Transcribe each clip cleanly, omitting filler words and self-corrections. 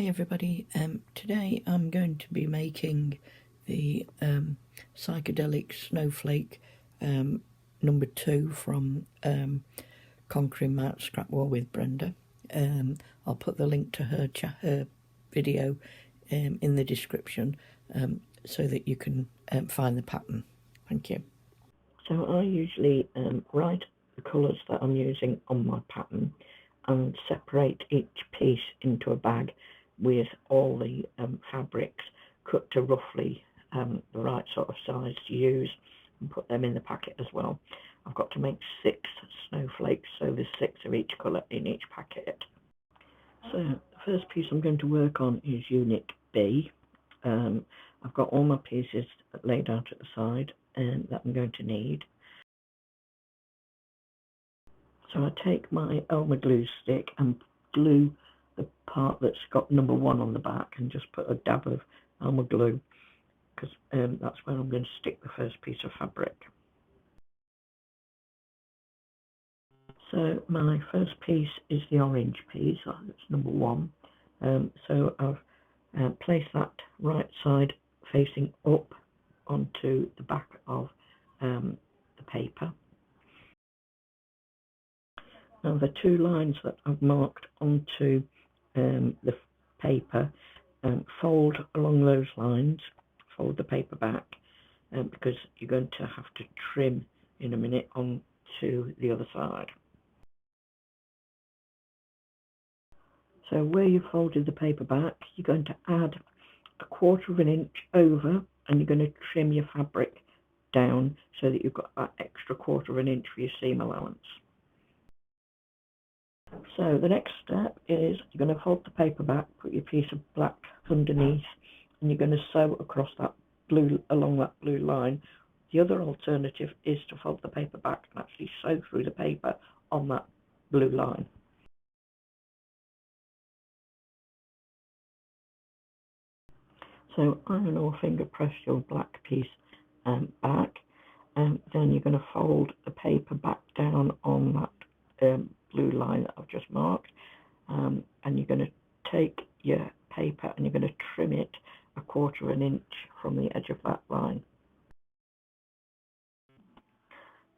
everybody, today I'm going to be making the Psychedelic Snowflake number 2 from Conquering Mount Scrapwall with Brenda. I'll put the link to her video in the description so that you can find the pattern. Thank you. So I usually write the colours that I'm using on my pattern and separate each piece into a bag with all the fabrics cut to roughly the right sort of size to use, and put them in the packet as well. I've got to make 6 snowflakes, so there's 6 of each colour in each packet. So the first piece I'm going to work on is Unit B. I've got all my pieces laid out at the side that I'm going to need. So I take my Elmer glue stick and glue the part that's got number 1 on the back and just put a dab of Elmer glue, because that's where I'm going to stick the first piece of fabric. So my first piece is the orange piece, that's number 1. So I've placed that right side facing up onto the back of the paper. Now the 2 lines that I've marked onto the paper, fold along those lines, fold the paper back, because you're going to have to trim in a minute onto the other side. So where you folded the paper back, you're going to add 1/4 of an inch over, and you're going to trim your fabric down so that you've got that extra 1/4 of an inch for your seam allowance. So the next step is you're going to fold the paper back, put your piece of black underneath, and you're going to sew across that blue, along that blue line. The other alternative is to fold the paper back and actually sew through the paper on that blue line. So iron or finger press your black piece back, and then you're going to fold the paper back down on that blue line that I've just marked, and you're going to take your paper and you're going to trim it 1/4 of an inch from the edge of that line.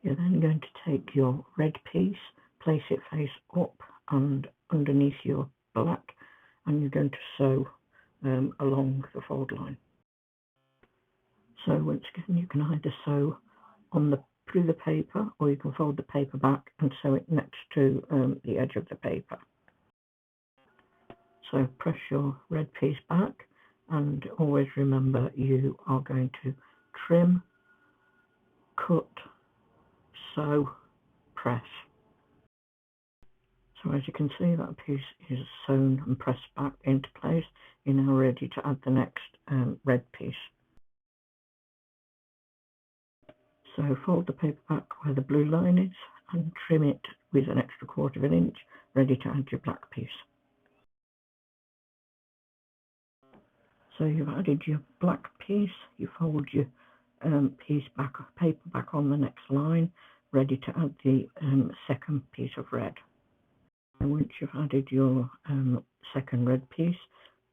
You're then going to take your red piece, place it face up and underneath your black, and you're going to sew along the fold line. So once again, you can either sew on through the paper, or you can fold the paper back and sew it next to the edge of the paper. So press your red piece back, and always remember you are going to trim, cut, sew, press. So as you can see, that piece is sewn and pressed back into place. You're now ready to add the next red piece. So fold the paper back where the blue line is and trim it with an extra 1/4 of an inch, ready to add your black piece. So you've added your black piece, you fold your paper back on the next line, ready to add the second piece of red. And once you've added your second red piece,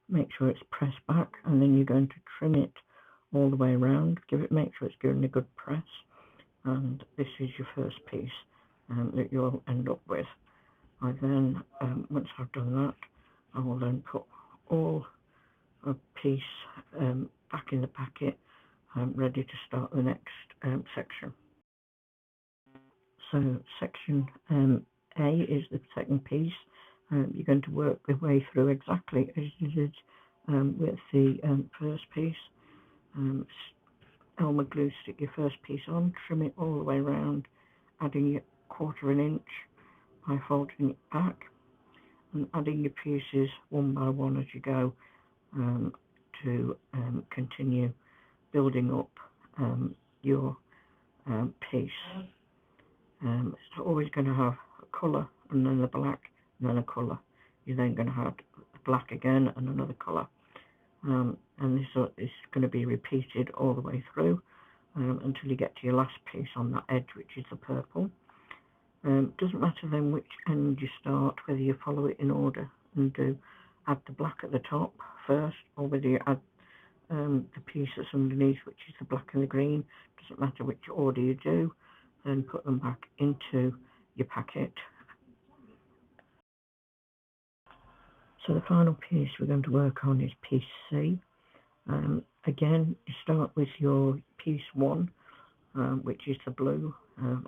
make sure it's pressed back, and then you're going to trim it all the way around. Make sure it's given a good press, and this is your first piece that you'll end up with. I then, once I've done that, I will then put all a piece back in the packet, ready to start the next section. So section A is the second piece. You're going to work the way through exactly as you did with the first piece. Elmer glue stick your first piece on, trim it all the way around, adding your 1/4 of an inch by folding it back, and adding your pieces one by one as you go to continue building up your piece. It's always going to have a colour, and then the black, and then a colour. You're then going to have the black again and another colour. And this is going to be repeated all the way through until you get to your last piece on that edge, which is the purple. Doesn't matter then which end you start, whether you follow it in order and do add the black at the top first, or whether you add the piece that's underneath, which is the black and the green, doesn't matter which order you do, then put them back into your packet. So the final piece we're going to work on is piece C. Again, you start with your piece 1, which is the blue.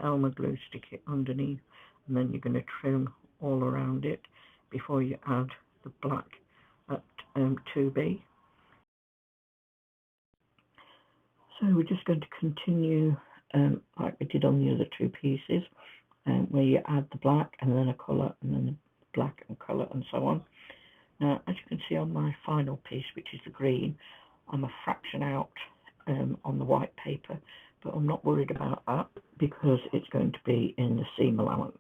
Elmer glue, stick it underneath, and then you're going to trim all around it before you add the black at 2B. So we're just going to continue like we did on the other 2 pieces, where you add the black and then a colour and then the black and colour and so on. Now, as you can see on my final piece, which is the green, I'm a fraction out on the white paper, but I'm not worried about that because it's going to be in the seam allowance.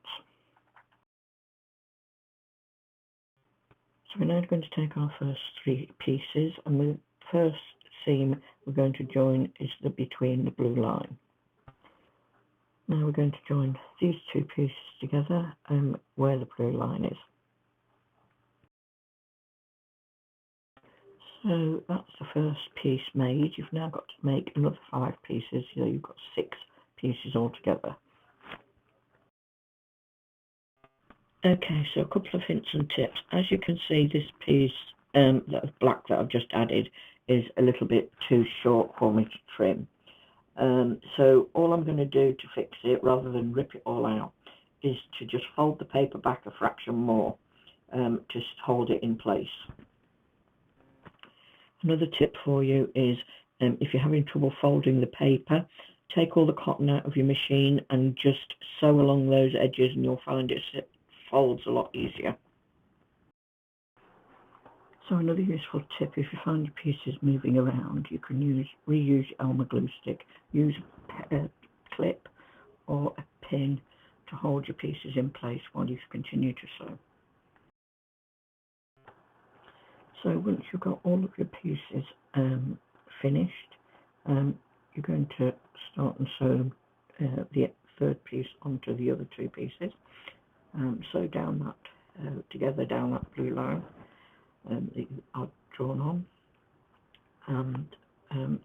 So we're now going to take our first 3 pieces, and the first seam we're going to join is between the blue line. Now we're going to join these 2 pieces together where the blue line is. So that's the first piece made. You've now got to make another 5 pieces, so you've got 6 pieces altogether. Okay, so a couple of hints and tips. As you can see, this piece that black that I've just added is a little bit too short for me to trim. So all I'm going to do to fix it, rather than rip it all out, is to just fold the paper back a fraction more to hold it in place. Another tip for you is if you're having trouble folding the paper, take all the cotton out of your machine and just sew along those edges, and you'll find it folds a lot easier. So another useful tip, if you find your pieces moving around, you can reuse your Elmer glue stick. Use a clip or a pin to hold your pieces in place while you continue to sew. So once you've got all of your pieces finished, you're going to start and sew the 3rd piece onto the other 2 pieces. Sew down that together down that blue line that I've drawn on, and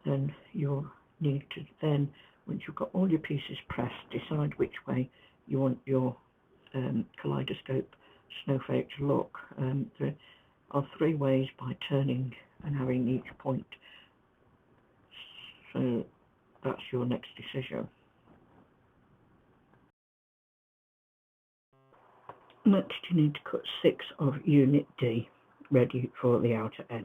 then you'll need to then, once you've got all your pieces pressed, decide which way you want your kaleidoscope snowflake to look. There are 3 ways by turning and having each point, so that's your next decision. Next, you need to cut 6 of unit D, ready for the outer edge.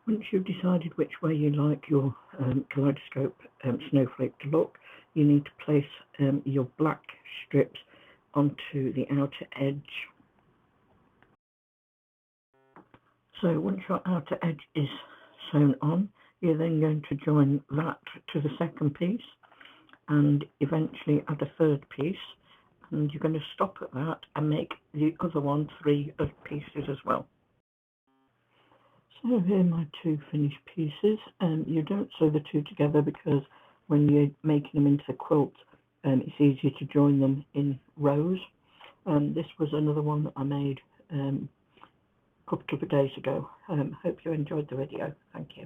Once you've decided which way you like your kaleidoscope snowflake to look, you need to place your black strips onto the outer edge. So once your outer edge is sewn on, you're then going to join that to the 2nd piece, and eventually add a 3rd piece, and you're going to stop at that and make the other one 3 pieces as well. So here are my 2 finished pieces. You don't sew the 2 together because when you're making them into a quilt, it's easier to join them in rows. This was another one that I made a couple of days ago. Hope you enjoyed the video. Thank you.